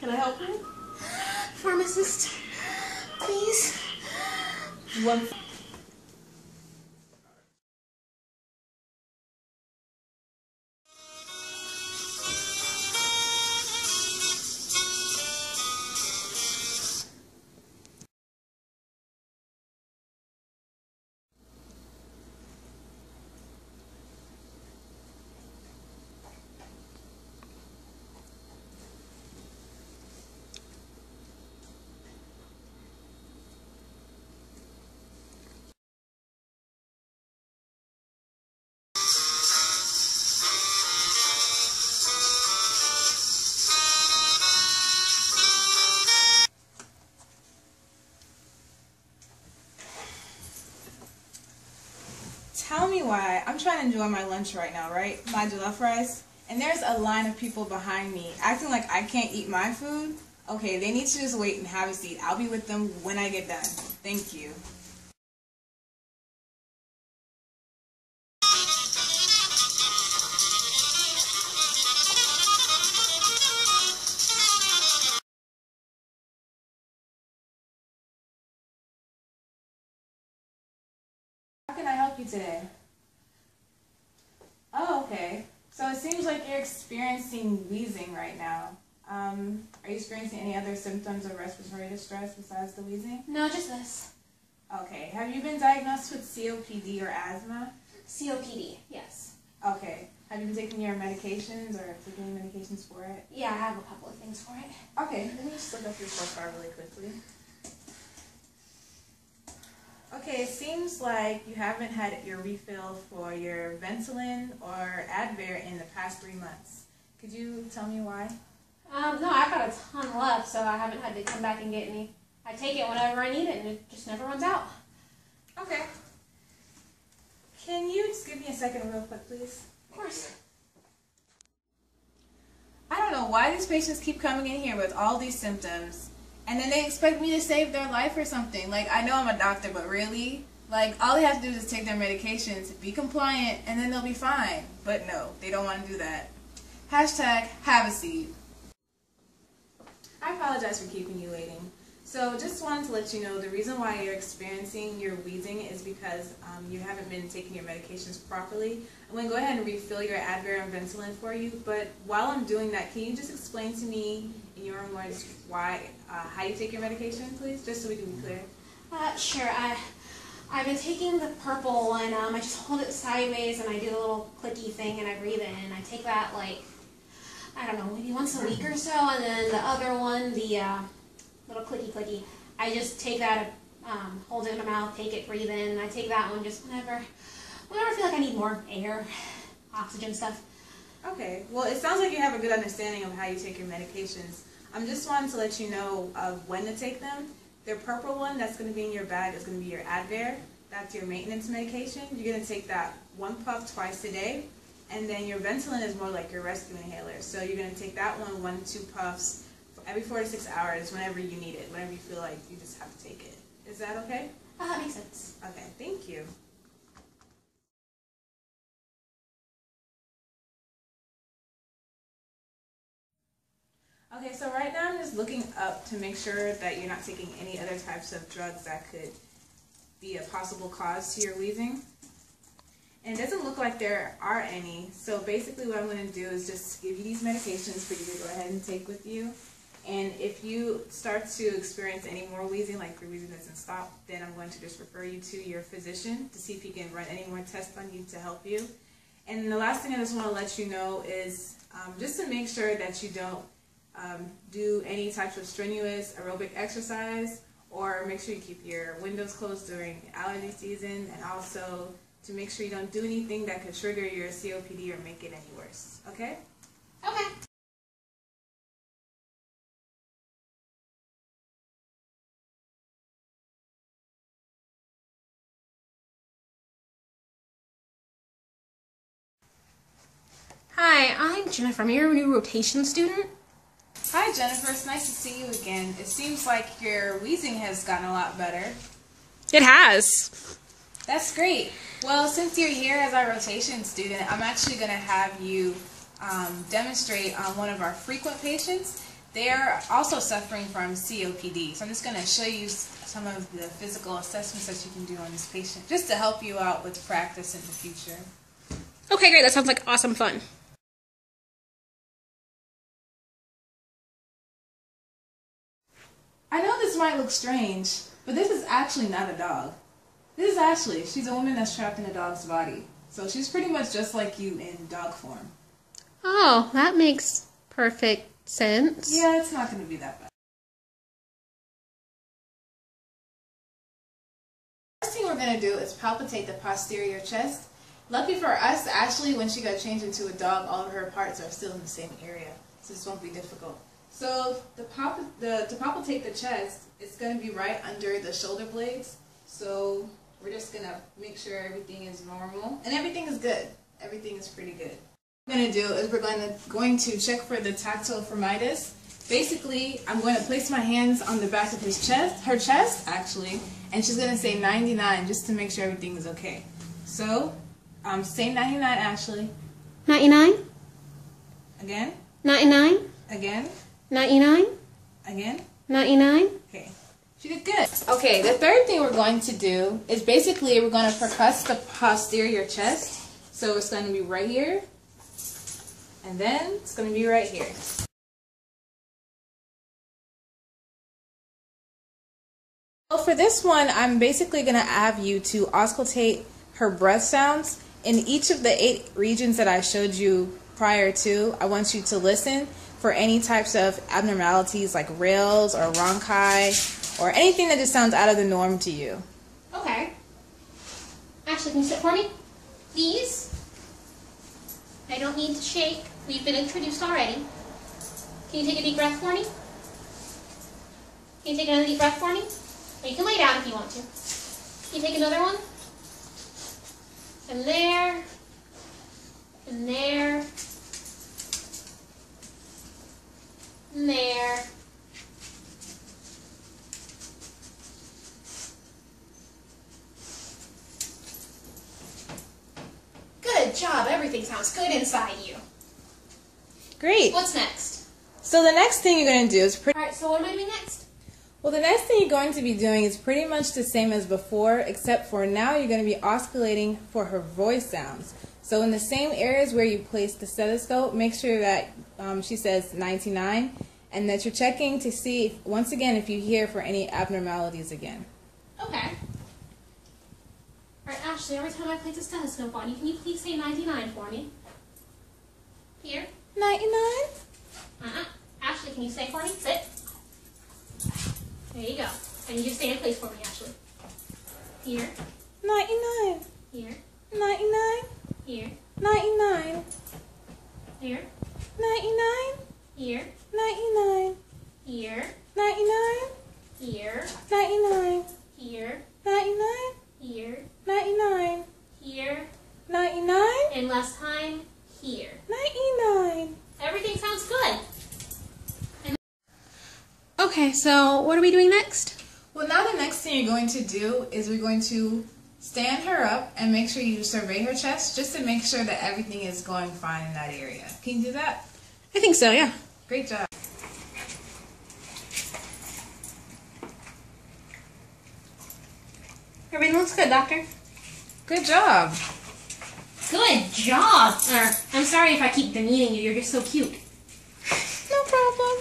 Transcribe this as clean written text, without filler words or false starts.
Can I help you? Pharmacist, please. One. Tell me why. I'm trying to enjoy my lunch right now, right? My jollof rice. And there's a line of people behind me acting like I can't eat my food. Okay, they need to just wait and have a seat. I'll be with them when I get done. Thank you. How can I help you today? Oh, okay. So it seems like you're experiencing wheezing right now. Are you experiencing any other symptoms of respiratory distress besides the wheezing? No, just this. Okay. Have you been diagnosed with COPD or asthma? COPD, yes. Okay. Have you been taking your medications or taking any medications for it? Yeah, I have a couple of things for it. Okay, let me just look up your profile really quickly. Okay, it seems like you haven't had your refill for your Ventolin or Advair in the past 3 months. Could you tell me why? No, I've got a ton left, so I haven't had to come back and get any. I take it whenever I need it, and it just never runs out. Okay. Can you just give me a second real quick, please? Of course. I don't know why these patients keep coming in here with all these symptoms, and then they expect me to save their life or something. Like, I know I'm a doctor, but really? Like, all they have to do is take their medications, be compliant, and then they'll be fine. But no, they don't want to do that. Hashtag have a seat. I apologize for keeping you waiting. So just wanted to let you know the reason why you're experiencing your wheezing is because you haven't been taking your medications properly. I'm going to go ahead and refill your Advair and Ventolin for you, but while I'm doing that, can you just explain to me in your own words why, how you take your medication, please, just so we can be clear? Sure. I've been taking the purple one. I just hold it sideways and I do the little clicky thing and I breathe in. And I take that like, I don't know, maybe once a week or so. And then the other one, the little clicky, I just take that, hold it in my mouth, take it, breathe in. I take that one just whenever I feel like I need more air, oxygen stuff. Okay. Well, it sounds like you have a good understanding of how you take your medications. I'm just wanting to let you know of when to take them. The purple one that's going to be in your bag is going to be your Advair. That's your maintenance medication. You're going to take that 1 puff twice a day. And then your Ventolin is more like your rescue inhaler. So you're going to take that one 1 to 2 puffs every 4 to 6 hours whenever you need it, whenever you feel like you just have to take it. Is that okay? That makes sense. Okay, thank you. Okay, so right now I'm just looking up to make sure that you're not taking any other types of drugs that could be a possible cause to your wheezing. And it doesn't look like there are any. So basically what I'm going to do is just give you these medications for you to go ahead and take with you. And if you start to experience any more wheezing, like your wheezing doesn't stop, then I'm going to just refer you to your physician to see if he can run any more tests on you to help you. And the last thing I just want to let you know is just to make sure that you don't do any types of strenuous aerobic exercise, or make sure you keep your windows closed during allergy season, and also to make sure you don't do anything that could trigger your COPD or make it any worse. Okay? Okay. Hi, I'm Jennifer. I'm your new rotation student. Hi Jennifer, it's nice to see you again. It seems like your wheezing has gotten a lot better. It has. That's great. Well, since you're here as our rotation student, I'm actually going to have you demonstrate on one of our frequent patients. they're also suffering from COPD. So I'm just going to show you some of the physical assessments that you can do on this patient, just to help you out with practice in the future. Okay, great. That sounds like awesome fun. I know this might look strange, but this is actually not a dog. This is Ashley. She's a woman that's trapped in a dog's body. So she's pretty much just like you in dog form. Oh, that makes perfect sense. Yeah, it's not going to be that bad. First thing we're going to do is palpitate the posterior chest. Lucky for us, Ashley, when she got changed into a dog, all of her parts are still in the same area. So this won't be difficult. So to palpitate the chest, it's going to be right under the shoulder blades. So we're just going to make sure everything is normal. And everything is good. Everything is pretty good. What we're going to do is we're going to check for the tactile firmitis. Basically, I'm going to place my hands on the back of her chest, actually, and she's going to say 99 just to make sure everything is okay. So, say 99, Ashley. 99? Again. 99? Again. 99? Again. 99? Okay. She did good. Okay, the third thing we're going to do is basically we're going to percuss the posterior chest. So it's going to be right here. And then it's going to be right here. So for this one, I'm basically going to have you to auscultate her breath sounds. In each of the 8 regions that I showed you prior to, I want you to listen for any types of abnormalities like rales or rhonchi or anything that just sounds out of the norm to you. Okay. Ashley, can you sit for me? Please? I don't need to shake. We've been introduced already. Can you take a deep breath for me? Can you take another deep breath for me? Or you can lay down if you want to. Can you take another one? And there. And there. And there. Good job. Everything sounds good inside you. Great. What's next? So the next thing you're going to do is Alright, so what am I doing next? well, the next thing you're going to be doing is pretty much the same as before, except for now you're going to be osculating for her voice sounds. So in the same areas where you place the stethoscope, make sure that she says 99 and that you're checking to see, once again, if you hear for any abnormalities again. Okay. Alright, Ashley, every time I place a stethoscope on you, can you please say 99 for me? Here. 99? Ashley, can you say for me? Sit. There you go. And you just stay in place for me, Ashley. Here. 99. Here. 99. Here. 99. Here. 99. Here. 99. Here. 99. Here. 99. Here. 99. Here. 99. Here. 99. And last time, here. 99. Everything sounds good. Okay, so what are we doing next? Well, now the next thing you're going to do is we're going to stand her up and make sure you survey her chest just to make sure that everything is going fine in that area. Can you do that? I think so, yeah. Great job. Everything looks good, doctor. Good job. Good job! I'm sorry if I keep demeaning you. You're just so cute. No problem.